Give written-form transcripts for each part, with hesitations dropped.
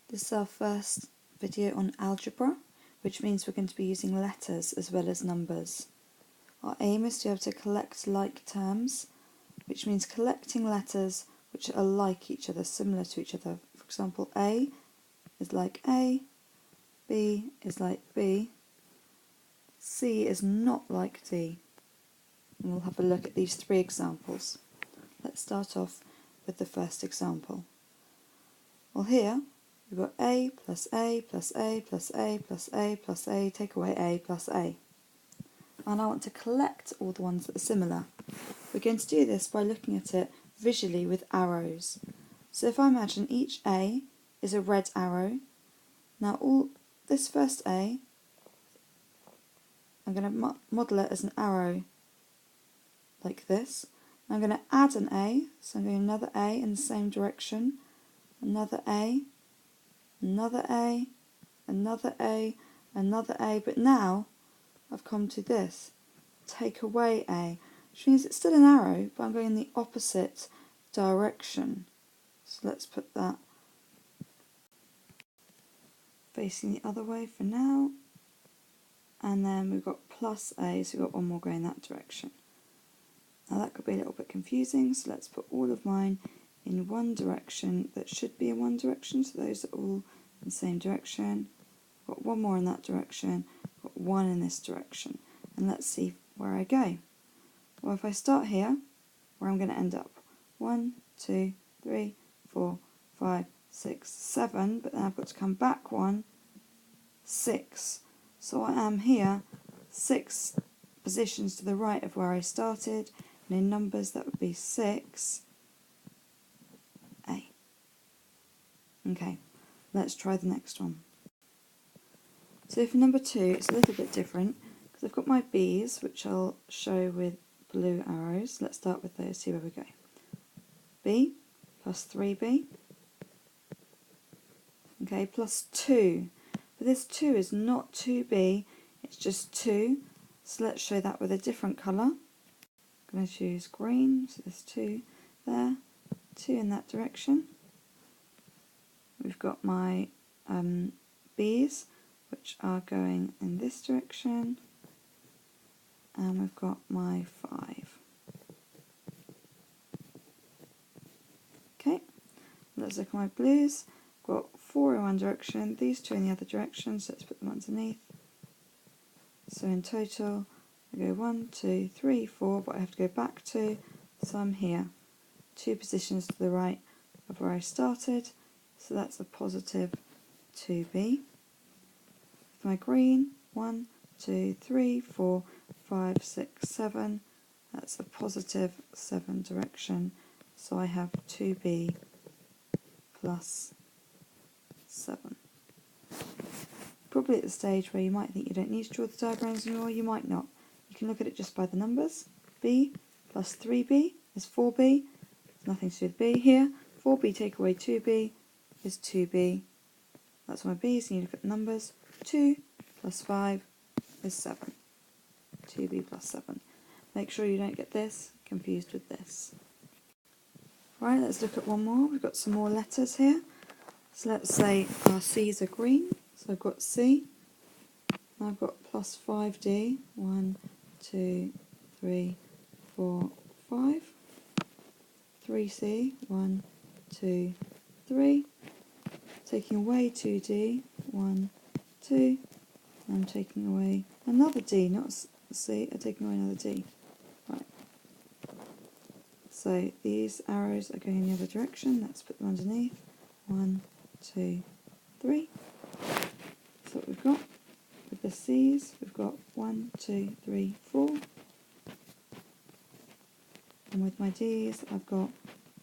This is our first video on algebra, which means we're going to be using letters as well as numbers. Our aim is to be able to collect like terms, which means collecting letters which are like each other, similar to each other. For example, A is like A, B is like B, C is not like D. And we'll have a look at these three examples. Let's start off with the first example. Well, here we've got A plus A plus A plus A plus A plus A, take away A plus A. And I want to collect all the ones that are similar. We're going to do this by looking at it visually with arrows. So if I imagine each A is a red arrow, now all this first A, I'm going to model it as an arrow like this. I'm going to add an A, so I'm going another A in the same direction, another A, another A, another A, another A, but now I've come to this, take away A, which means it's still an arrow, but I'm going in the opposite direction. So let's put that facing the other way for now, and then we've got plus A, so we've got one more going that direction. Now that could be a little bit confusing, so let's put all of mine in one direction that should be in one direction, so those are all in the same direction. Got one more in that direction, got one in this direction, and let's see where I go. Well, if I start here, where I'm going to end up, 1, 2, 3, 4, 5, 6, 7, but then I've got to come back 1, 6. So I am here 6 positions to the right of where I started, and in numbers that would be 6, A. Okay, let's try the next one. So for number 2, it's a little bit different, because I've got my B's, which I'll show with blue arrows. Let's start with those, see where we go. B plus 3B, okay, plus 2. But this 2 is not 2B, it's just 2. So let's show that with a different colour. I'm going to choose green, so there's 2 there, 2 in that direction. We've got my B's, which are going in this direction, and we've got my 5. Okay, let's look at my blues. I've got 4 in one direction, these 2 in the other direction, so let's put them underneath. So in total, I go 1, 2, 3, 4, but I have to go back 2, so I'm here. 2 positions to the right of where I started, so that's a positive 2B. With my green, 1, 2, 3, 4, 5, 6, 7, that's a positive 7 direction, so I have 2B plus 7. Probably at the stage where you might think you don't need to draw the diagrams anymore, you might not. You can look at it just by the numbers. B plus 3B is 4B. There's nothing to do with B here. 4B take away 2B is 2B. That's my B's, and you look at the numbers. 2 plus 5 is 7. 2B plus 7. Make sure you don't get this confused with this. Right, let's look at one more. We've got some more letters here. So let's say our C's are green. So I've got C. Now I've got plus 5D. 1, 2, 3, 4, 5. 3C. 1, 2, 3. Taking away 2D. 1, 2. I'm taking away another D, not C. I'm taking away another D. Right. So these arrows are going in the other direction. Let's put them underneath. 1, 2, 3. That's what we've got. With the C's, we've got 1, 2, 3, 4. And with my D's, I've got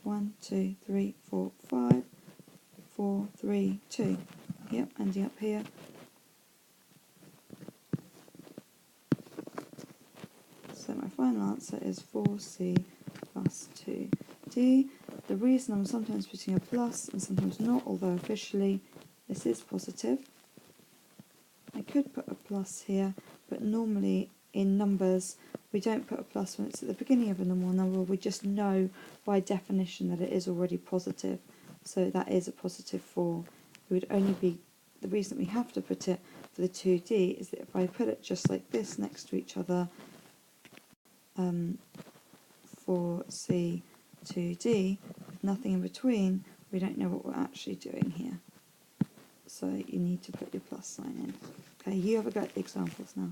1, 2, 3, 4, 5, 4, 3, 2. Yep, ending up here. So my final answer is 4C plus 2D. The reason I'm sometimes putting a plus and sometimes not, although officially this is positive. I could put a plus here, but normally in numbers we don't put a plus when it's at the beginning of a normal number. We just know by definition that it is already positive. So that is a positive 4. would only be, the reason that we have to put it for the 2D is that if I put it just like this next to each other for C2D, with nothing in between, we don't know what we're actually doing here. So you need to put your plus sign in. Okay, you have a go at the examples now.